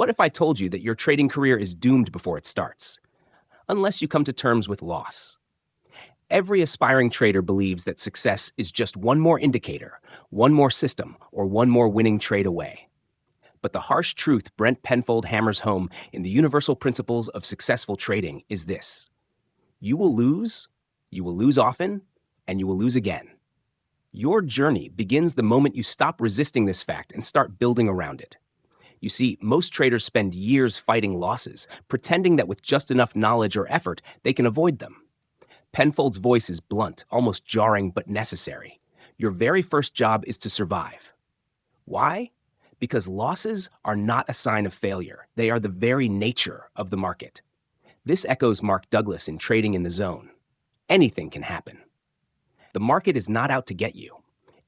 What if I told you that your trading career is doomed before it starts? Unless you come to terms with loss. Every aspiring trader believes that success is just one more indicator, one more system, or one more winning trade away. But the harsh truth Brent Penfold hammers home in the universal principles of successful trading is this: you will lose often, and you will lose again. Your journey begins the moment you stop resisting this fact and start building around it. You see, most traders spend years fighting losses, pretending that with just enough knowledge or effort, they can avoid them. Penfold's voice is blunt, almost jarring, but necessary. Your very first job is to survive. Why? Because losses are not a sign of failure. They are the very nature of the market. This echoes Mark Douglas in Trading in the Zone. Anything can happen. The market is not out to get you.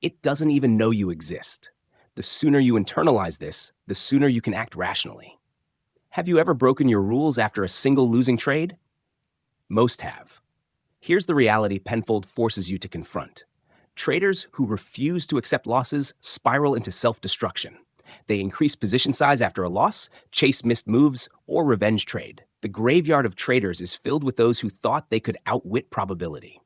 It doesn't even know you exist. The sooner you internalize this, the sooner you can act rationally. Have you ever broken your rules after a single losing trade? Most have. Here's the reality Penfold forces you to confront. Traders who refuse to accept losses spiral into self-destruction. They increase position size after a loss, chase missed moves, or revenge trade. The graveyard of traders is filled with those who thought they could outwit probability.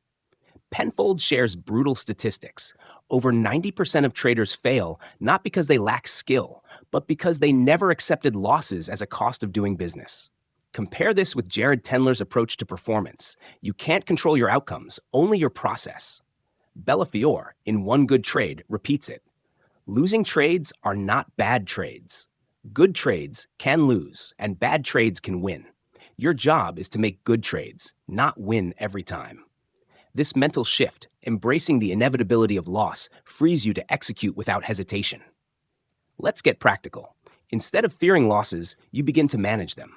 Penfold shares brutal statistics. Over 90% of traders fail not because they lack skill, but because they never accepted losses as a cost of doing business. Compare this with Jared Tendler's approach to performance. You can't control your outcomes, only your process. Bellafiore, in One Good Trade, repeats it. Losing trades are not bad trades. Good trades can lose, and bad trades can win. Your job is to make good trades, not win every time. This mental shift, embracing the inevitability of loss, frees you to execute without hesitation. Let's get practical. Instead of fearing losses, you begin to manage them.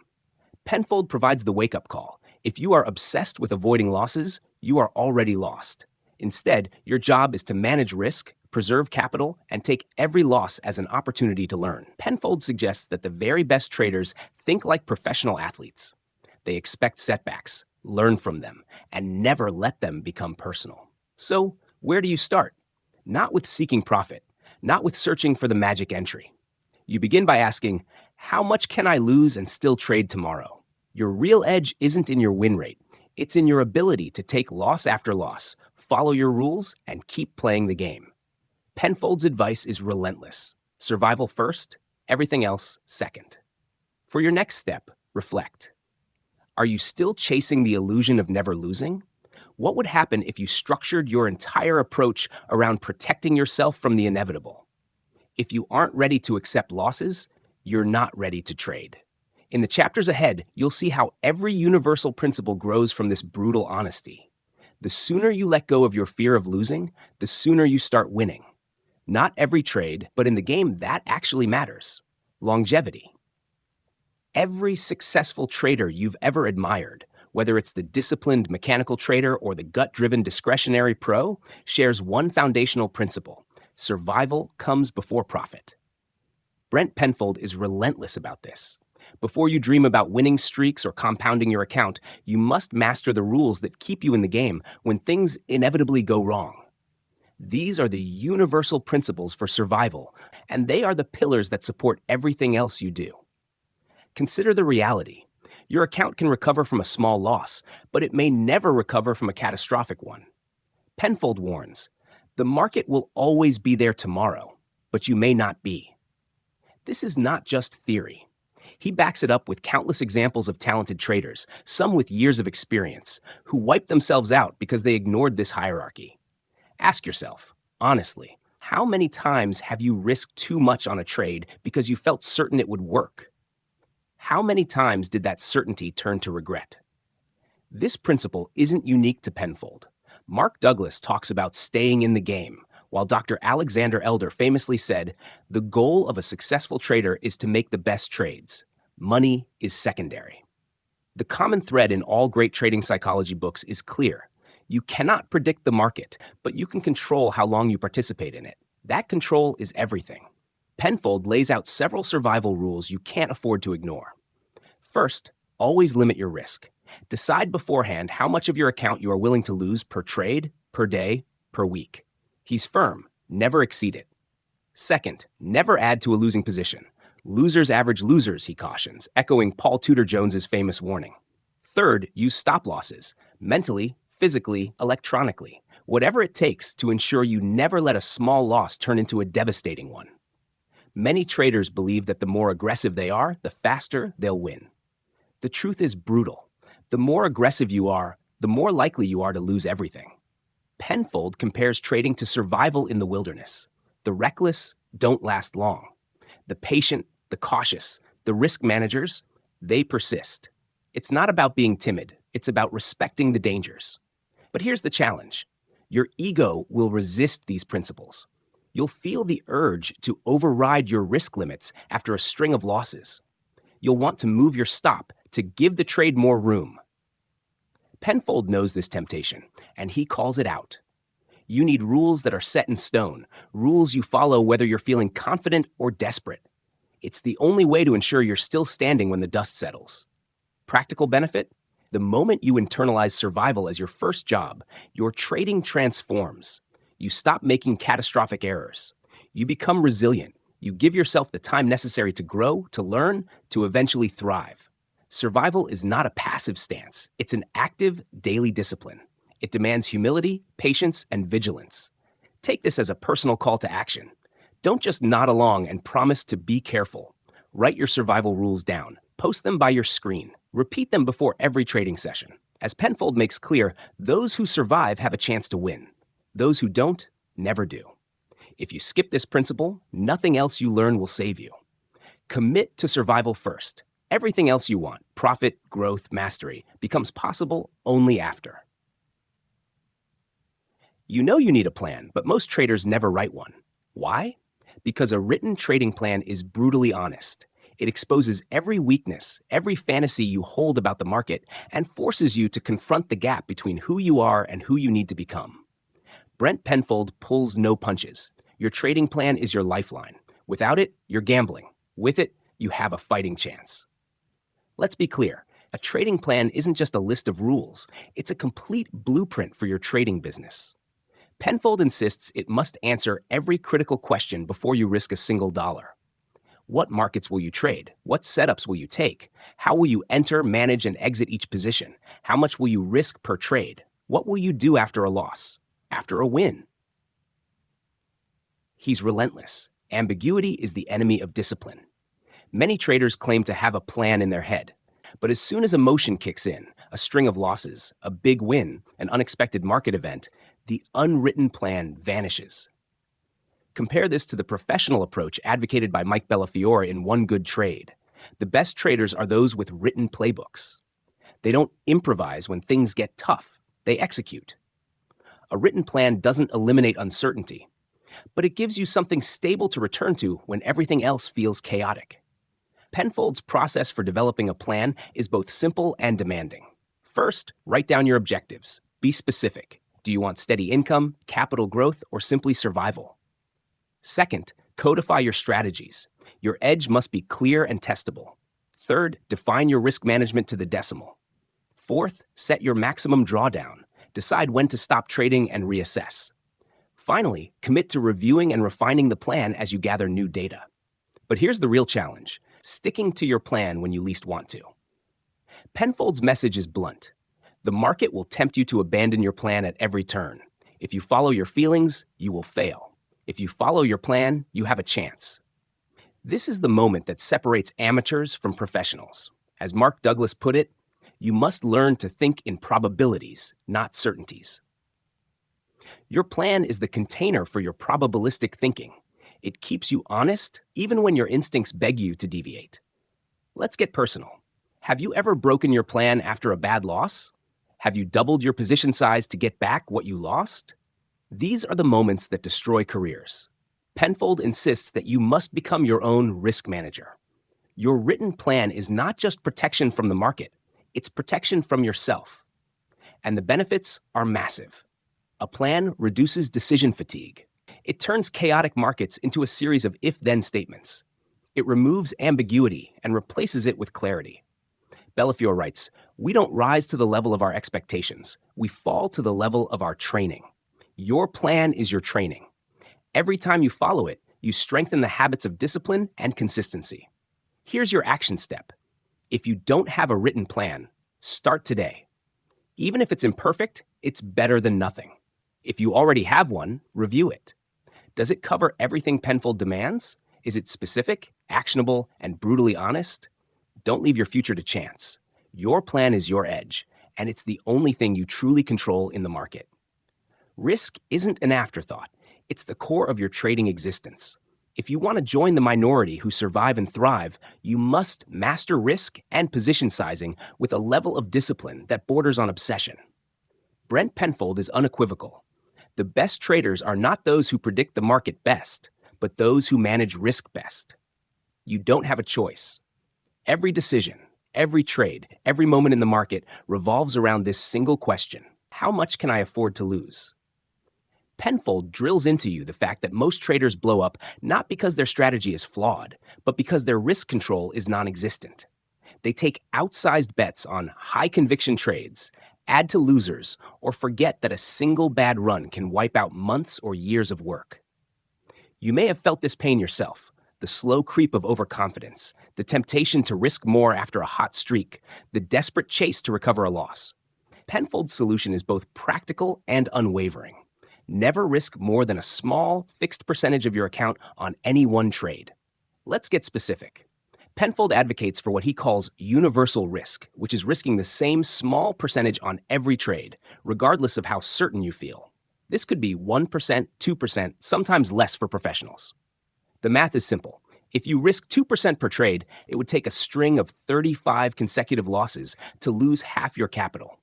Penfold provides the wake-up call. If you are obsessed with avoiding losses, you are already lost. Instead, your job is to manage risk, preserve capital, and take every loss as an opportunity to learn. Penfold suggests that the very best traders think like professional athletes. They expect setbacks, learn from them, and never let them become personal. So, where do you start? Not with seeking profit, not with searching for the magic entry. You begin by asking, how much can I lose and still trade tomorrow? Your real edge isn't in your win rate. It's in your ability to take loss after loss, follow your rules, and keep playing the game. Penfold's advice is relentless. Survival first, everything else second. For your next step, reflect. Are you still chasing the illusion of never losing? What would happen if you structured your entire approach around protecting yourself from the inevitable? If you aren't ready to accept losses, you're not ready to trade. In the chapters ahead, you'll see how every universal principle grows from this brutal honesty. The sooner you let go of your fear of losing, the sooner you start winning. Not every trade, but in the game that actually matters. Longevity. Every successful trader you've ever admired, whether it's the disciplined mechanical trader or the gut-driven discretionary pro, shares one foundational principle: survival comes before profit. Brent Penfold is relentless about this. Before you dream about winning streaks or compounding your account, you must master the rules that keep you in the game when things inevitably go wrong. These are the universal principles for survival, and they are the pillars that support everything else you do. Consider the reality. Your account can recover from a small loss, but it may never recover from a catastrophic one. Penfold warns, the market will always be there tomorrow, but you may not be. This is not just theory. He backs it up with countless examples of talented traders, some with years of experience, who wiped themselves out because they ignored this hierarchy. Ask yourself, honestly, how many times have you risked too much on a trade because you felt certain it would work? How many times did that certainty turn to regret? This principle isn't unique to Penfold. Mark Douglas talks about staying in the game, while Dr. Alexander Elder famously said, the goal of a successful trader is to make the best trades. Money is secondary. The common thread in all great trading psychology books is clear. You cannot predict the market, but you can control how long you participate in it. That control is everything. Penfold lays out several survival rules you can't afford to ignore. First, always limit your risk. Decide beforehand how much of your account you are willing to lose per trade, per day, per week. He's firm, never exceed it. Second, never add to a losing position. Losers average losers, he cautions, echoing Paul Tudor Jones's famous warning. Third, use stop losses, mentally, physically, electronically, whatever it takes to ensure you never let a small loss turn into a devastating one. Many traders believe that the more aggressive they are, the faster they'll win. The truth is brutal. The more aggressive you are, the more likely you are to lose everything. Penfold compares trading to survival in the wilderness. The reckless don't last long. The patient, the cautious, the risk managers, they persist. It's not about being timid. It's about respecting the dangers. But here's the challenge. Your ego will resist these principles. You'll feel the urge to override your risk limits after a string of losses. You'll want to move your stop to give the trade more room. Penfold knows this temptation, and he calls it out. You need rules that are set in stone, rules you follow whether you're feeling confident or desperate. It's the only way to ensure you're still standing when the dust settles. Practical benefit? The moment you internalize survival as your first job, your trading transforms. You stop making catastrophic errors. You become resilient. You give yourself the time necessary to grow, to learn, to eventually thrive. Survival is not a passive stance. It's an active, daily discipline. It demands humility, patience, and vigilance. Take this as a personal call to action. Don't just nod along and promise to be careful. Write your survival rules down. Post them by your screen. Repeat them before every trading session. As Penfold makes clear, those who survive have a chance to win. Those who don't, never do. If you skip this principle, nothing else you learn will save you. Commit to survival first. Everything else you want, profit, growth, mastery, becomes possible only after. You know you need a plan, but most traders never write one. Why? Because a written trading plan is brutally honest. It exposes every weakness, every fantasy you hold about the market, and forces you to confront the gap between who you are and who you need to become. Brent Penfold pulls no punches. Your trading plan is your lifeline. Without it, you're gambling. With it, you have a fighting chance. Let's be clear. A trading plan isn't just a list of rules. It's a complete blueprint for your trading business. Penfold insists it must answer every critical question before you risk a single dollar. What markets will you trade? What setups will you take? How will you enter, manage, and exit each position? How much will you risk per trade? What will you do after a loss? After a win? He's relentless. Ambiguity is the enemy of discipline. Many traders claim to have a plan in their head. But as soon as emotion kicks in, a string of losses, a big win, an unexpected market event, the unwritten plan vanishes. Compare this to the professional approach advocated by Mike Bellafiore in One Good Trade. The best traders are those with written playbooks. They don't improvise when things get tough. They execute. A written plan doesn't eliminate uncertainty, but it gives you something stable to return to when everything else feels chaotic. Penfold's process for developing a plan is both simple and demanding. First, write down your objectives. Be specific. Do you want steady income, capital growth, or simply survival? Second, codify your strategies. Your edge must be clear and testable. Third, define your risk management to the decimal. Fourth, set your maximum drawdown. Decide when to stop trading and reassess. Finally, commit to reviewing and refining the plan as you gather new data. But here's the real challenge: sticking to your plan when you least want to. Penfold's message is blunt. The market will tempt you to abandon your plan at every turn. If you follow your feelings, you will fail. If you follow your plan, you have a chance. This is the moment that separates amateurs from professionals. As Mark Douglas put it, you must learn to think in probabilities, not certainties. Your plan is the container for your probabilistic thinking. It keeps you honest, even when your instincts beg you to deviate. Let's get personal. Have you ever broken your plan after a bad loss? Have you doubled your position size to get back what you lost? These are the moments that destroy careers. Penfold insists that you must become your own risk manager. Your written plan is not just protection from the market, it's protection from yourself. And the benefits are massive. A plan reduces decision fatigue. It turns chaotic markets into a series of if-then statements. It removes ambiguity and replaces it with clarity. Bellafiore writes, "We don't rise to the level of our expectations. We fall to the level of our training." Your plan is your training. Every time you follow it, you strengthen the habits of discipline and consistency. Here's your action step. If you don't have a written plan, start today. Even if it's imperfect, it's better than nothing. If you already have one, review it. Does it cover everything Penfold demands? Is it specific, actionable, and brutally honest? Don't leave your future to chance. Your plan is your edge, and it's the only thing you truly control in the market. Risk isn't an afterthought. It's the core of your trading existence. If you want to join the minority who survive and thrive, you must master risk and position sizing with a level of discipline that borders on obsession. Brent Penfold is unequivocal. The best traders are not those who predict the market best, but those who manage risk best. You don't have a choice. Every decision, every trade, every moment in the market revolves around this single question: how much can I afford to lose? Penfold drills into you the fact that most traders blow up not because their strategy is flawed, but because their risk control is non-existent. They take outsized bets on high-conviction trades, add to losers, or forget that a single bad run can wipe out months or years of work. You may have felt this pain yourself: the slow creep of overconfidence, the temptation to risk more after a hot streak, the desperate chase to recover a loss. Penfold's solution is both practical and unwavering. Never risk more than a small, fixed percentage of your account on any one trade. Let's get specific. Penfold advocates for what he calls universal risk, which is risking the same small percentage on every trade, regardless of how certain you feel. This could be 1%, 2%, sometimes less for professionals. The math is simple. If you risk 2% per trade, it would take a string of 35 consecutive losses to lose half your capital.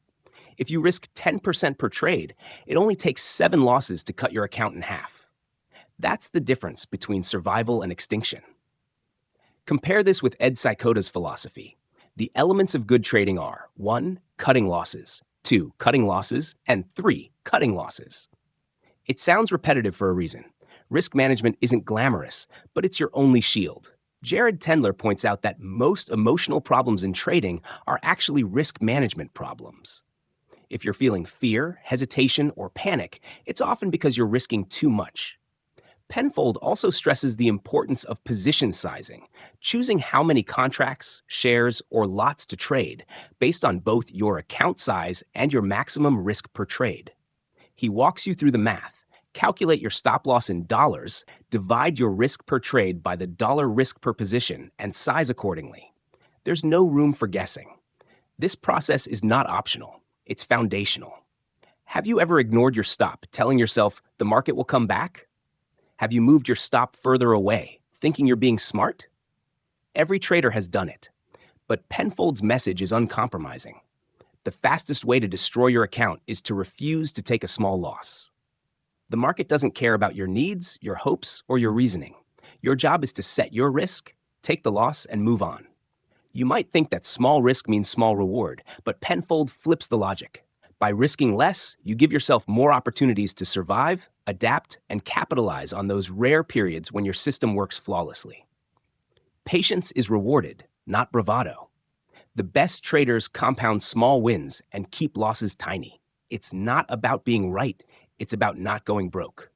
If you risk 10% per trade, it only takes 7 losses to cut your account in half. That's the difference between survival and extinction. Compare this with Ed Sykota's philosophy. The elements of good trading are 1. Cutting losses, 2. Cutting losses, and 3. Cutting losses. It sounds repetitive for a reason. Risk management isn't glamorous, but it's your only shield. Jared Tendler points out that most emotional problems in trading are actually risk management problems. If you're feeling fear, hesitation, or panic, it's often because you're risking too much. Penfold also stresses the importance of position sizing, choosing how many contracts, shares, or lots to trade based on both your account size and your maximum risk per trade. He walks you through the math. Calculate your stop loss in dollars, divide your risk per trade by the dollar risk per position, and size accordingly. There's no room for guessing. This process is not optional. It's foundational. Have you ever ignored your stop, telling yourself the market will come back? Have you moved your stop further away, thinking you're being smart? Every trader has done it. But Penfold's message is uncompromising. The fastest way to destroy your account is to refuse to take a small loss. The market doesn't care about your needs, your hopes, or your reasoning. Your job is to set your risk, take the loss, and move on. You might think that small risk means small reward, but Penfold flips the logic. By risking less, you give yourself more opportunities to survive, adapt, and capitalize on those rare periods when your system works flawlessly. Patience is rewarded, not bravado. The best traders compound small wins and keep losses tiny. It's not about being right, it's about not going broke.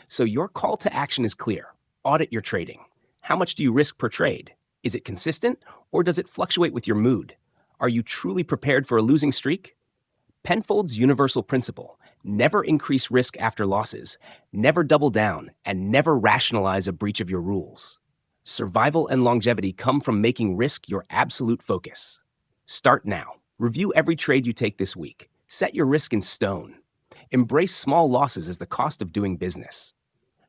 So your call to action is clear. Audit your trading. How much do you risk per trade? Is it consistent, or does it fluctuate with your mood? Are you truly prepared for a losing streak? Penfold's universal principle: never increase risk after losses, never double down, and never rationalize a breach of your rules. Survival and longevity come from making risk your absolute focus. Start now. Review every trade you take this week. Set your risk in stone. Embrace small losses as the cost of doing business.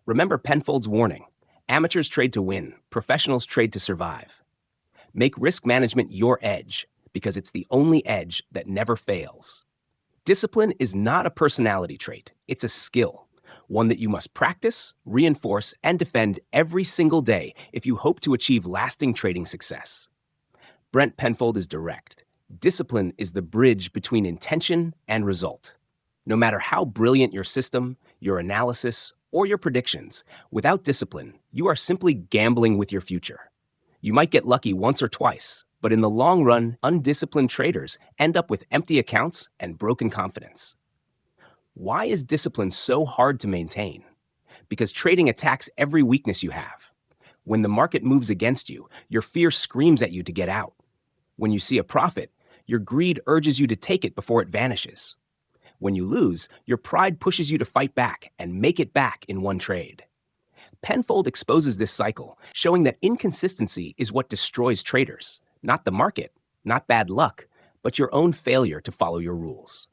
Remember Penfold's warning: amateurs trade to win, professionals trade to survive. Make risk management your edge, because it's the only edge that never fails. Discipline is not a personality trait, it's a skill, one that you must practice, reinforce, and defend every single day if you hope to achieve lasting trading success. Brent Penfold is direct. Discipline is the bridge between intention and result. No matter how brilliant your system, your analysis, or your predictions, without discipline, you are simply gambling with your future. You might get lucky once or twice, but in the long run, undisciplined traders end up with empty accounts and broken confidence. Why is discipline so hard to maintain? Because trading attacks every weakness you have. When the market moves against you, your fear screams at you to get out. When you see a profit, your greed urges you to take it before it vanishes. When you lose, your pride pushes you to fight back and make it back in one trade. Penfold exposes this cycle, showing that inconsistency is what destroys traders, not the market, not bad luck, but your own failure to follow your rules.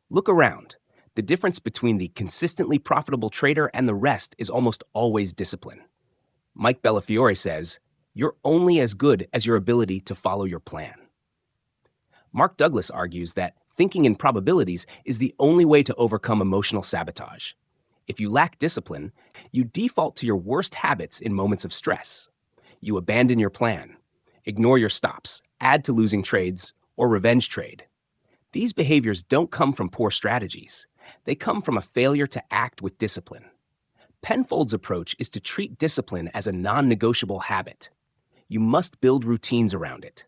Look around. The difference between the consistently profitable trader and the rest is almost always discipline. Mike Bellafiore says, "You're only as good as your ability to follow your plan." Mark Douglas argues that thinking in probabilities is the only way to overcome emotional sabotage. If you lack discipline, you default to your worst habits in moments of stress. You abandon your plan, ignore your stops, add to losing trades, or revenge trade. These behaviors don't come from poor strategies. They come from a failure to act with discipline. Penfold's approach is to treat discipline as a non-negotiable habit. You must build routines around it.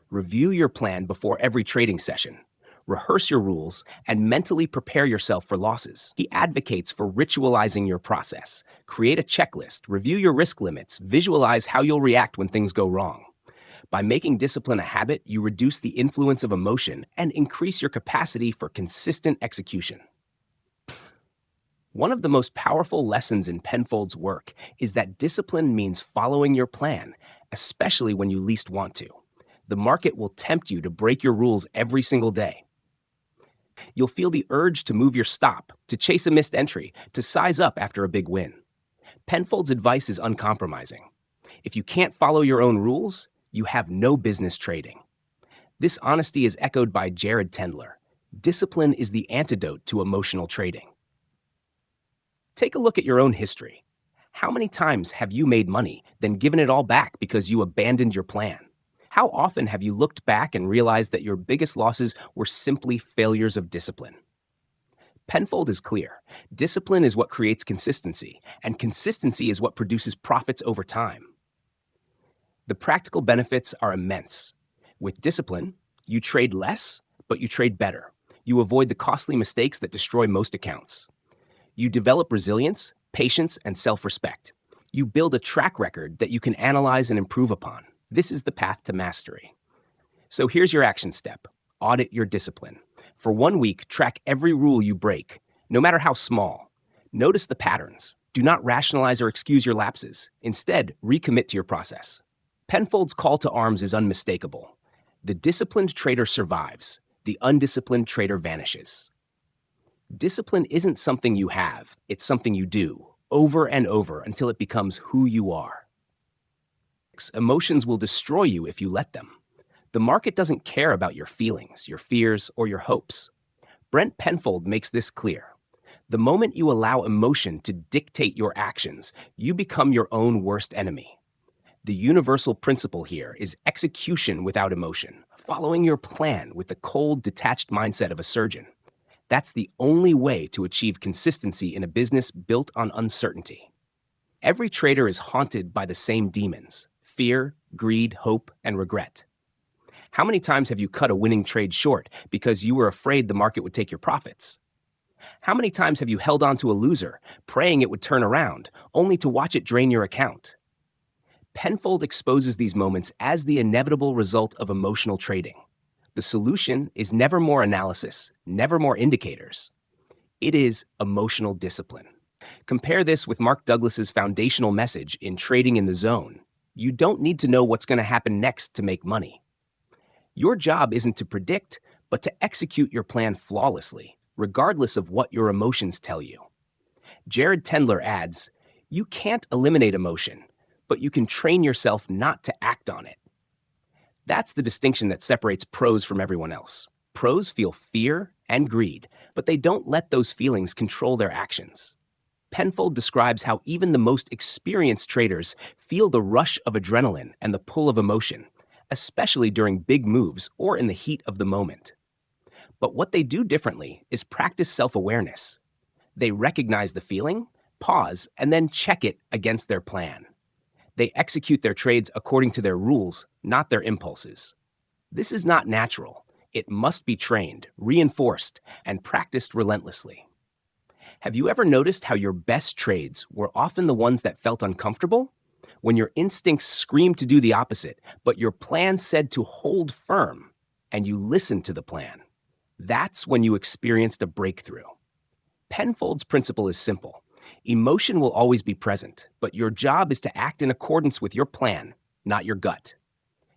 Review your plan before every trading session. Rehearse your rules and mentally prepare yourself for losses. He advocates for ritualizing your process. Create a checklist, review your risk limits, visualize how you'll react when things go wrong. By making discipline a habit, you reduce the influence of emotion and increase your capacity for consistent execution. One of the most powerful lessons in Penfold's work is that discipline means following your plan, especially when you least want to. The market will tempt you to break your rules every single day. You'll feel the urge to move your stop, to chase a missed entry, to size up after a big win. Penfold's advice is uncompromising. If you can't follow your own rules, you have no business trading. This honesty is echoed by Jared Tendler. Discipline is the antidote to emotional trading. Take a look at your own history. How many times have you made money, then given it all back because you abandoned your plan? How often have you looked back and realized that your biggest losses were simply failures of discipline? Penfold is clear. Discipline is what creates consistency, and consistency is what produces profits over time. The practical benefits are immense. With discipline, you trade less, but you trade better. You avoid the costly mistakes that destroy most accounts. You develop resilience, patience, and self-respect. You build a track record that you can analyze and improve upon. This is the path to mastery. So here's your action step. Audit your discipline. For 1 week, track every rule you break, no matter how small. Notice the patterns. Do not rationalize or excuse your lapses. Instead, recommit to your process. Penfold's call to arms is unmistakable. The disciplined trader survives. The undisciplined trader vanishes. Discipline isn't something you have. It's something you do, over and over, until it becomes who you are. Emotions will destroy you if you let them. The market doesn't care about your feelings, your fears, or your hopes. Brent Penfold makes this clear. The moment you allow emotion to dictate your actions, you become your own worst enemy. The universal principle here is execution without emotion, following your plan with the cold, detached mindset of a surgeon. That's the only way to achieve consistency in a business built on uncertainty. Every trader is haunted by the same demons: fear, greed, hope, and regret. How many times have you cut a winning trade short because you were afraid the market would take your profits? How many times have you held on to a loser, praying it would turn around, only to watch it drain your account? Penfold exposes these moments as the inevitable result of emotional trading. The solution is never more analysis, never more indicators. It is emotional discipline. Compare this with Mark Douglas's foundational message in Trading in the Zone. You don't need to know what's going to happen next to make money. Your job isn't to predict, but to execute your plan flawlessly, regardless of what your emotions tell you. Jared Tendler adds, you can't eliminate emotion, but you can train yourself not to act on it. That's the distinction that separates pros from everyone else. Pros feel fear and greed, but they don't let those feelings control their actions. Penfold describes how even the most experienced traders feel the rush of adrenaline and the pull of emotion, especially during big moves or in the heat of the moment. But what they do differently is practice self-awareness. They recognize the feeling, pause, and then check it against their plan. They execute their trades according to their rules, not their impulses. This is not natural. It must be trained, reinforced, and practiced relentlessly. Have you ever noticed how your best trades were often the ones that felt uncomfortable? when your instincts scream to do the opposite, but your plan said to hold firm, and you listened to the plan. That's when you experienced a breakthrough. Penfold's principle is simple. Emotion will always be present, but your job is to act in accordance with your plan, not your gut.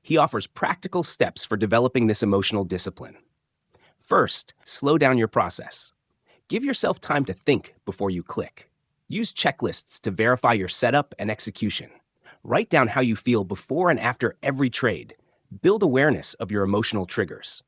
He offers practical steps for developing this emotional discipline. First, slow down your process. Give yourself time to think before you click. Use checklists to verify your setup and execution. Write down how you feel before and after every trade. Build awareness of your emotional triggers.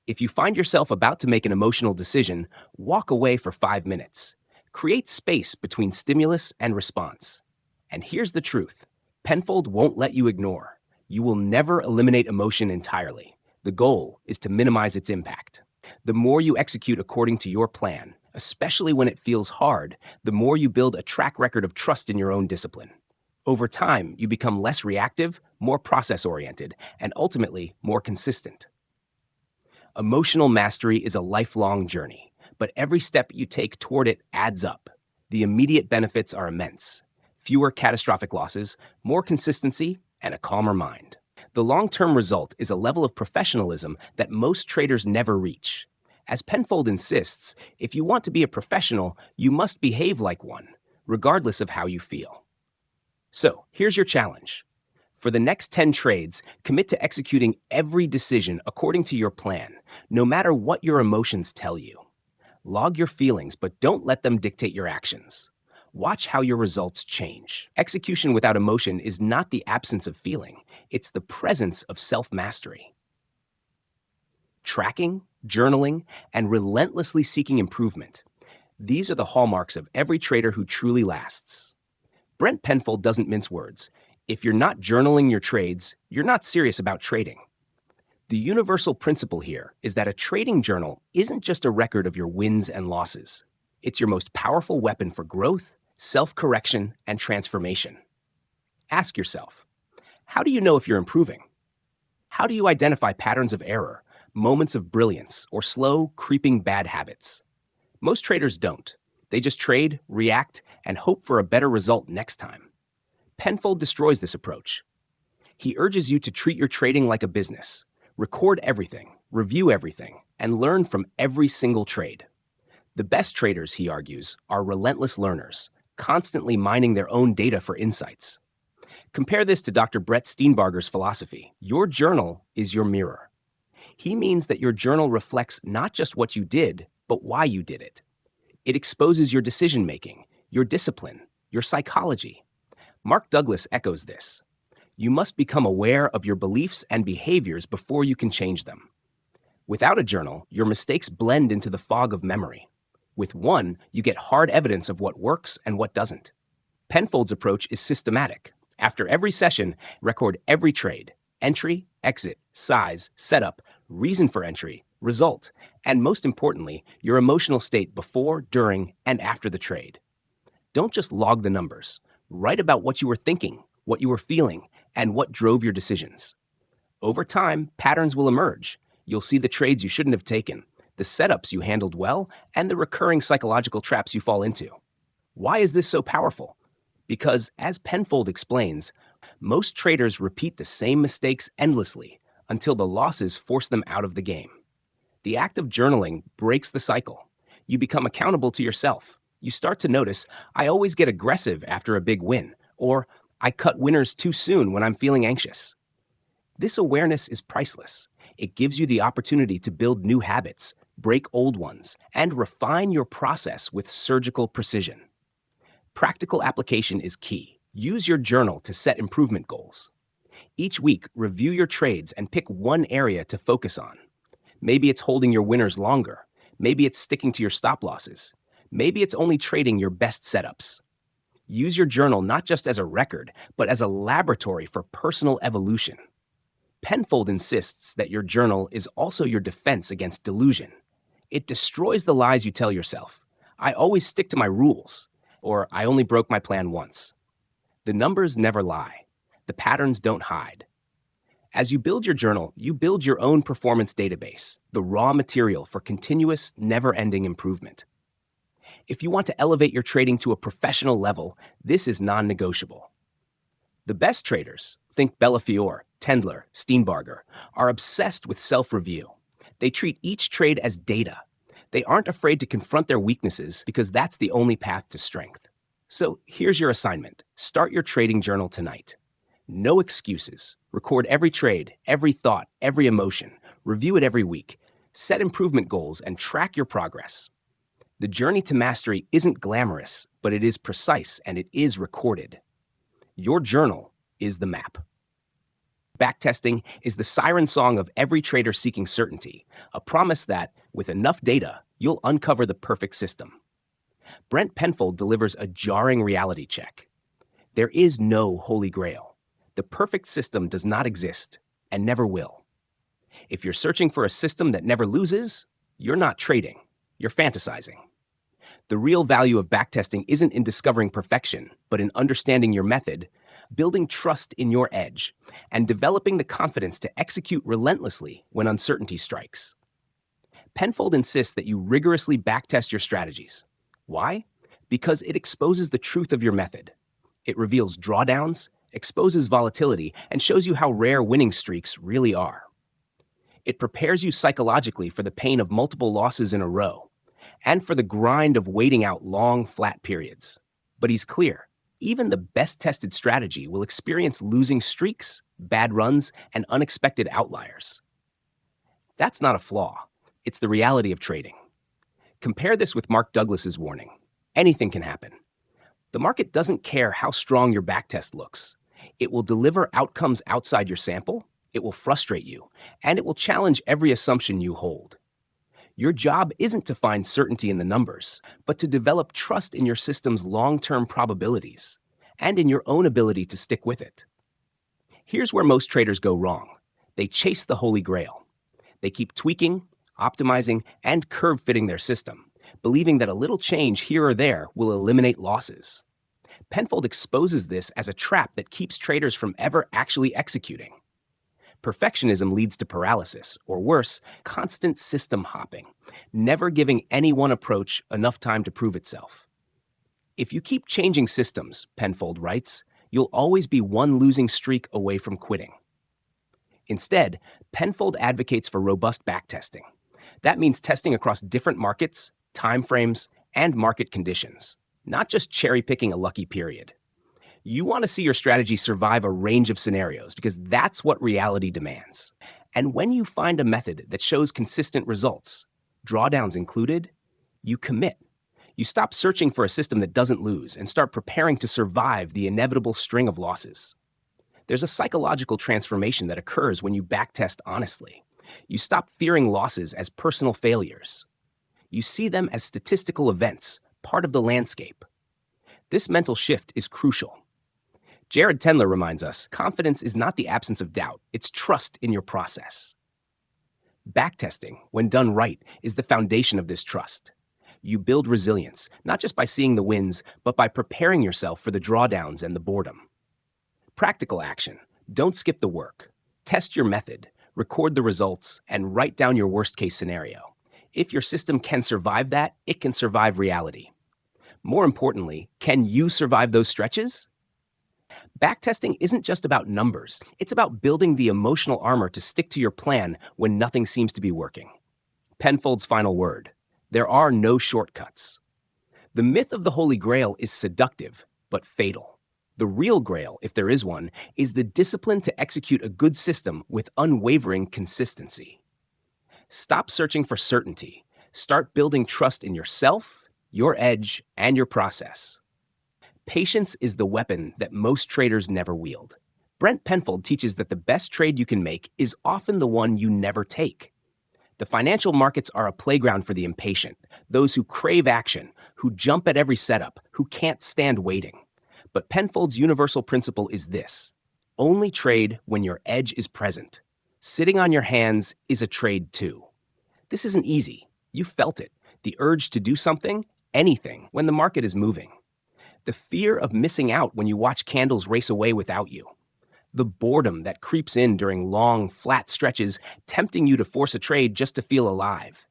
If you find yourself about to make an emotional decision, walk away for 5 minutes. Create space between stimulus and response. And here's the truth. Penfold won't let you ignore. You will never eliminate emotion entirely. The goal is to minimize its impact. The more you execute according to your plan, especially when it feels hard, the more you build a track record of trust in your own discipline. Over time, you become less reactive, more process-oriented, and ultimately more consistent. Emotional mastery is a lifelong journey, but every step you take toward it adds up. The immediate benefits are immense. Fewer catastrophic losses, more consistency, and a calmer mind. The long-term result is a level of professionalism that most traders never reach. As Penfold insists, if you want to be a professional, you must behave like one, regardless of how you feel. So, here's your challenge. For the next 10 trades, commit to executing every decision according to your plan, no matter what your emotions tell you. Log your feelings, but don't let them dictate your actions. Watch how your results change. Execution without emotion is not the absence of feeling, it's the presence of self-mastery. Tracking, journaling, and relentlessly seeking improvement. These are the hallmarks of every trader who truly lasts. Brent Penfold doesn't mince words. If you're not journaling your trades, you're not serious about trading. The universal principle here is that a trading journal isn't just a record of your wins and losses. It's your most powerful weapon for growth, self-correction, and transformation. Ask yourself, how do you know if you're improving? How do you identify patterns of error, moments of brilliance, or slow, creeping bad habits? Most traders don't. They just trade, react, and hope for a better result next time. Penfold destroys this approach. He urges you to treat your trading like a business. Record everything, review everything, and learn from every single trade. The best traders, he argues, are relentless learners, constantly mining their own data for insights. Compare this to Dr. Brett Steenbarger's philosophy. Your journal is your mirror. He means that your journal reflects not just what you did, but why you did it. It exposes your decision-making, your discipline, your psychology. Mark Douglas echoes this. You must become aware of your beliefs and behaviors before you can change them. Without a journal, your mistakes blend into the fog of memory. With one, you get hard evidence of what works and what doesn't. Penfold's approach is systematic. After every session, record every trade, entry, exit, size, setup, reason for entry, result, and most importantly, your emotional state before, during, and after the trade. Don't just log the numbers. Write about what you were thinking, what you were feeling, and what drove your decisions. Over time, patterns will emerge. You'll see the trades you shouldn't have taken, the setups you handled well, and the recurring psychological traps you fall into. Why is this so powerful? Because, as Penfold explains, most traders repeat the same mistakes endlessly until the losses force them out of the game. The act of journaling breaks the cycle. You become accountable to yourself. You start to notice, I always get aggressive after a big win, or I cut winners too soon when I'm feeling anxious. This awareness is priceless. It gives you the opportunity to build new habits, break old ones, and refine your process with surgical precision. Practical application is key. Use your journal to set improvement goals. Each week, review your trades and pick one area to focus on. Maybe it's holding your winners longer. Maybe it's sticking to your stop losses. Maybe it's only trading your best setups. Use your journal not just as a record, but as a laboratory for personal evolution. Penfold insists that your journal is also your defense against delusion. It destroys the lies you tell yourself. I always stick to my rules, or I only broke my plan once. The numbers never lie. The patterns don't hide. As you build your journal, you build your own performance database, the raw material for continuous, never-ending improvement. If you want to elevate your trading to a professional level, this is non-negotiable. The best traders, think Bellafiore, Tendler, Steenbarger, are obsessed with self-review. They treat each trade as data. They aren't afraid to confront their weaknesses because that's the only path to strength. So here's your assignment. Start your trading journal tonight. No excuses. Record every trade, every thought, every emotion. Review it every week. Set improvement goals and track your progress. The journey to mastery isn't glamorous, but it is precise and it is recorded. Your journal is the map. Backtesting is the siren song of every trader seeking certainty, a promise that, with enough data, you'll uncover the perfect system. Brent Penfold delivers a jarring reality check. There is no holy grail. The perfect system does not exist and never will. If you're searching for a system that never loses, you're not trading, you're fantasizing. The real value of backtesting isn't in discovering perfection, but in understanding your method, building trust in your edge, and developing the confidence to execute relentlessly when uncertainty strikes. Penfold insists that you rigorously backtest your strategies. Why? Because it exposes the truth of your method. It reveals drawdowns, exposes volatility, and shows you how rare winning streaks really are. It prepares you psychologically for the pain of multiple losses in a row, and for the grind of waiting out long, flat periods. But he's clear. Even the best-tested strategy will experience losing streaks, bad runs, and unexpected outliers. That's not a flaw. It's the reality of trading. Compare this with Mark Douglas's warning. Anything can happen. The market doesn't care how strong your backtest looks. It will deliver outcomes outside your sample, it will frustrate you, and it will challenge every assumption you hold. Your job isn't to find certainty in the numbers, but to develop trust in your system's long-term probabilities and in your own ability to stick with it. Here's where most traders go wrong. They chase the holy grail. They keep tweaking, optimizing, and curve-fitting their system, believing that a little change here or there will eliminate losses. Penfold exposes this as a trap that keeps traders from ever actually executing. Perfectionism leads to paralysis, or worse, constant system hopping, never giving any one approach enough time to prove itself. If you keep changing systems, Penfold writes, you'll always be one losing streak away from quitting. Instead, Penfold advocates for robust backtesting. That means testing across different markets, time frames, and market conditions, not just cherry-picking a lucky period. You want to see your strategy survive a range of scenarios because that's what reality demands. And when you find a method that shows consistent results, drawdowns included, you commit. You stop searching for a system that doesn't lose and start preparing to survive the inevitable string of losses. There's a psychological transformation that occurs when you backtest honestly. You stop fearing losses as personal failures. You see them as statistical events, part of the landscape. This mental shift is crucial. Jared Tendler reminds us, confidence is not the absence of doubt, it's trust in your process. Backtesting, when done right, is the foundation of this trust. You build resilience, not just by seeing the wins, but by preparing yourself for the drawdowns and the boredom. Practical action. Don't skip the work. Test your method, record the results, and write down your worst-case scenario. If your system can survive that, it can survive reality. More importantly, can you survive those stretches? Backtesting isn't just about numbers. It's about building the emotional armor to stick to your plan when nothing seems to be working. Penfold's final word: there are no shortcuts. The myth of the Holy Grail is seductive, but fatal. The real Grail, if there is one, is the discipline to execute a good system with unwavering consistency. Stop searching for certainty. Start building trust in yourself, your edge, and your process. Patience is the weapon that most traders never wield. Brent Penfold teaches that the best trade you can make is often the one you never take. The financial markets are a playground for the impatient, those who crave action, who jump at every setup, who can't stand waiting. But Penfold's universal principle is this: only trade when your edge is present. Sitting on your hands is a trade too. This isn't easy. You felt it, the urge to do something, anything, when the market is moving. The fear of missing out when you watch candles race away without you. The boredom that creeps in during long, flat stretches, tempting you to force a trade just to feel alive.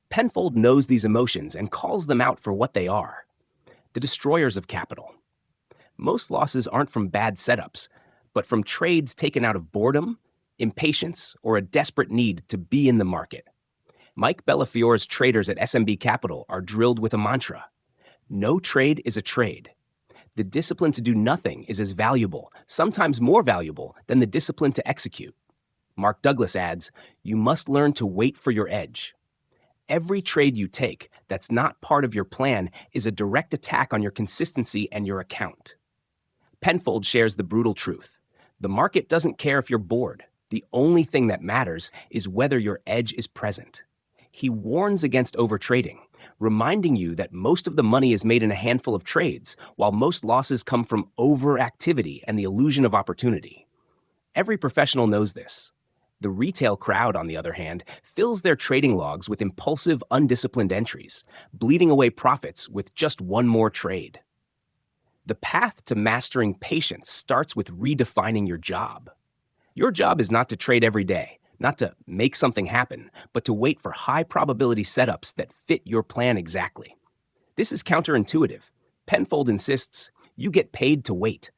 Penfold knows these emotions and calls them out for what they are: the destroyers of capital. Most losses aren't from bad setups, but from trades taken out of boredom, impatience, or a desperate need to be in the market. Mike Bellafiore's traders at SMB Capital are drilled with a mantra: no trade is a trade. The discipline to do nothing is as valuable, sometimes more valuable, than the discipline to execute. Mark Douglas adds, you must learn to wait for your edge. Every trade you take that's not part of your plan is a direct attack on your consistency and your account. Penfold shares the brutal truth. The market doesn't care if you're bored. The only thing that matters is whether your edge is present. He warns against overtrading, reminding you that most of the money is made in a handful of trades, while most losses come from overactivity and the illusion of opportunity. Every professional knows this. The retail crowd, on the other hand, fills their trading logs with impulsive, undisciplined entries, bleeding away profits with just one more trade. The path to mastering patience starts with redefining your job. Your job is not to trade every day, not to make something happen, but to wait for high-probability setups that fit your plan exactly. This is counterintuitive. Penfold insists you get paid to wait.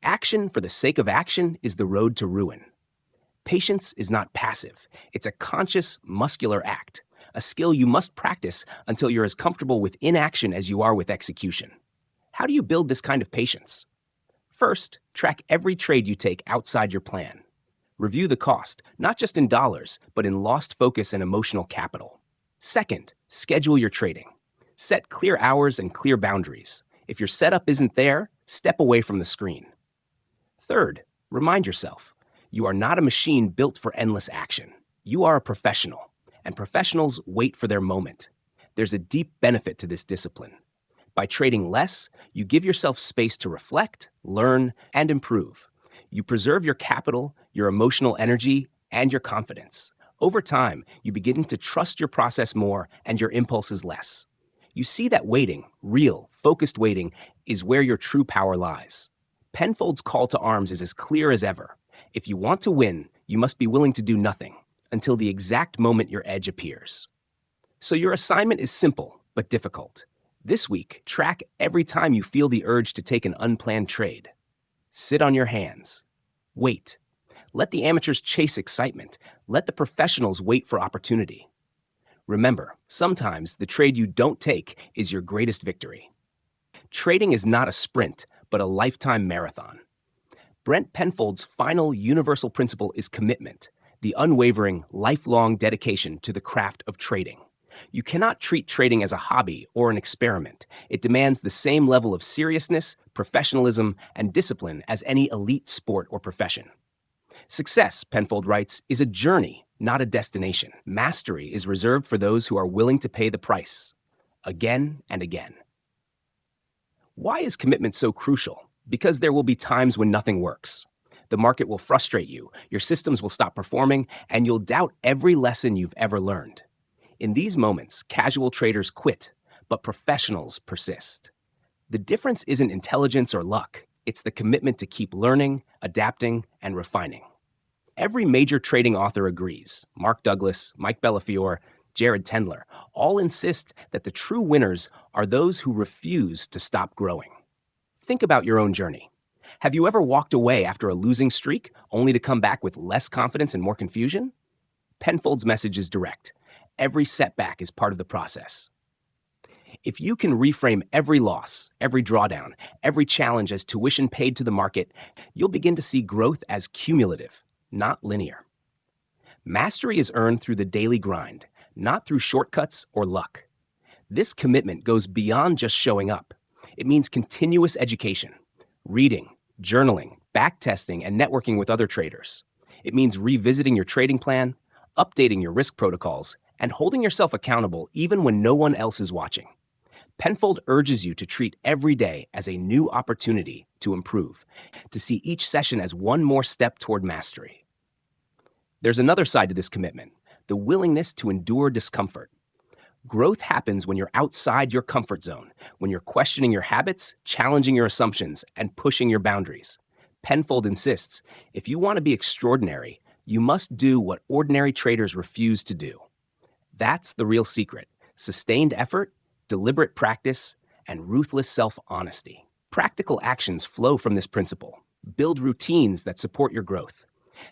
Action for the sake of action is the road to ruin. Patience is not passive. It's a conscious, muscular act, a skill you must practice until you're as comfortable with inaction as you are with execution. How do you build this kind of patience? First, track every trade you take outside your plan. Review the cost, not just in dollars, but in lost focus and emotional capital. Second, schedule your trading. Set clear hours and clear boundaries. If your setup isn't there, step away from the screen. Third, remind yourself, you are not a machine built for endless action. You are a professional, and professionals wait for their moment. There's a deep benefit to this discipline. By trading less, you give yourself space to reflect, learn, and improve. You preserve your capital, your emotional energy, and your confidence. Over time, you begin to trust your process more and your impulses less. You see that waiting, real, focused waiting, is where your true power lies. Penfold's call to arms is as clear as ever. If you want to win, you must be willing to do nothing until the exact moment your edge appears. So your assignment is simple but difficult. This week, track every time you feel the urge to take an unplanned trade. Sit on your hands. Wait. Let the amateurs chase excitement. Let the professionals wait for opportunity. Remember, sometimes the trade you don't take is your greatest victory. Trading is not a sprint, but a lifetime marathon. Brent Penfold's final universal principle is commitment, the unwavering, lifelong dedication to the craft of trading. You cannot treat trading as a hobby or an experiment. It demands the same level of seriousness, professionalism, and discipline as any elite sport or profession. Success, Penfold writes, is a journey, not a destination. Mastery is reserved for those who are willing to pay the price, again and again. Why is commitment so crucial? Because there will be times when nothing works. The market will frustrate you, your systems will stop performing, and you'll doubt every lesson you've ever learned. In these moments, casual traders quit, but professionals persist. The difference isn't intelligence or luck. It's the commitment to keep learning, adapting, and refining. Every major trading author agrees. Mark Douglas, Mike Bellafiore, Jared Tendler all insist that the true winners are those who refuse to stop growing. Think about your own journey. Have you ever walked away after a losing streak only to come back with less confidence and more confusion? Penfold's message is direct. Every setback is part of the process. If you can reframe every loss, every drawdown, every challenge as tuition paid to the market, you'll begin to see growth as cumulative, not linear. Mastery is earned through the daily grind, not through shortcuts or luck. This commitment goes beyond just showing up. It means continuous education, reading, journaling, backtesting, and networking with other traders. It means revisiting your trading plan, updating your risk protocols, and holding yourself accountable even when no one else is watching. Penfold urges you to treat every day as a new opportunity to improve, to see each session as one more step toward mastery. There's another side to this commitment, the willingness to endure discomfort. Growth happens when you're outside your comfort zone, when you're questioning your habits, challenging your assumptions, and pushing your boundaries. Penfold insists, if you want to be extraordinary, you must do what ordinary traders refuse to do. That's the real secret: sustained effort, deliberate practice, and ruthless self-honesty. Practical actions flow from this principle. Build routines that support your growth.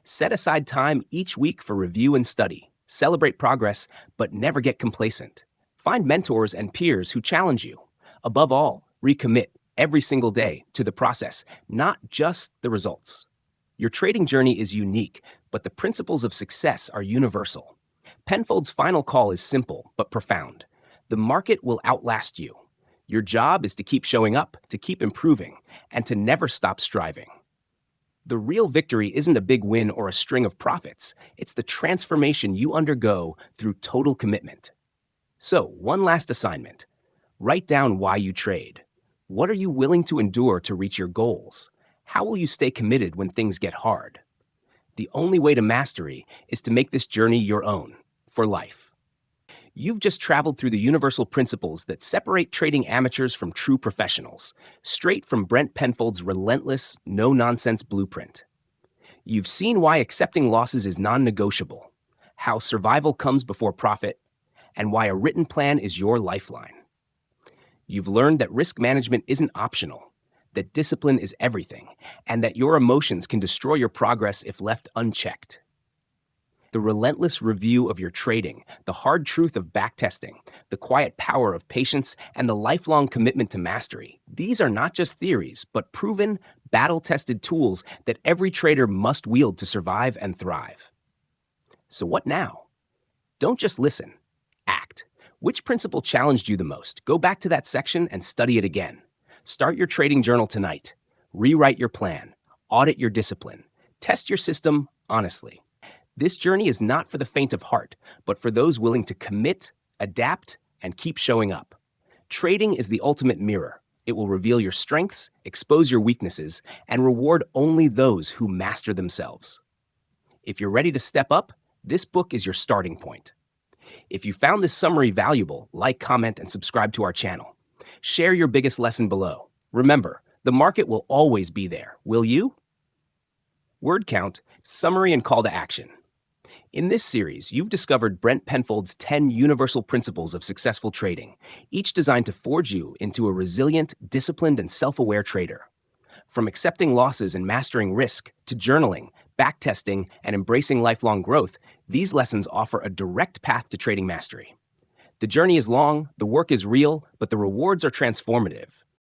Set aside time each week for review and study. Celebrate progress, but never get complacent. Find mentors and peers who challenge you. Above all, recommit every single day to the process, not just the results. Your trading journey is unique, but the principles of success are universal. Penfold's final call is simple but profound. The market will outlast you. Your job is to keep showing up, to keep improving, and to never stop striving. The real victory isn't a big win or a string of profits. It's the transformation you undergo through total commitment. So, one last assignment. Write down why you trade. What are you willing to endure to reach your goals? How will you stay committed when things get hard? The only way to mastery is to make this journey your own, for life. You've just traveled through the universal principles that separate trading amateurs from true professionals, straight from Brent Penfold's relentless, no-nonsense blueprint. You've seen why accepting losses is non-negotiable, how survival comes before profit, and why a written plan is your lifeline. You've learned that risk management isn't optional, that discipline is everything, and that your emotions can destroy your progress if left unchecked. The relentless review of your trading, the hard truth of backtesting, the quiet power of patience, and the lifelong commitment to mastery. These are not just theories, but proven, battle-tested tools that every trader must wield to survive and thrive. So what now? Don't just listen. Act. Which principle challenged you the most? Go back to that section and study it again. Start your trading journal tonight. Rewrite your plan. Audit your discipline. Test your system honestly. This journey is not for the faint of heart, but for those willing to commit, adapt, and keep showing up. Trading is the ultimate mirror. It will reveal your strengths, expose your weaknesses, and reward only those who master themselves. If you're ready to step up, this book is your starting point. If you found this summary valuable, like, comment, and subscribe to our channel. Share your biggest lesson below. Remember, the market will always be there. Will you? Word count, summary, and call to action. In this series, you've discovered Brent Penfold's 10 universal principles of successful trading, each designed to forge you into a resilient, disciplined, and self-aware trader. From accepting losses and mastering risk to journaling, backtesting, and embracing lifelong growth, these lessons offer a direct path to trading mastery. The journey is long, the work is real, but the rewards are transformative.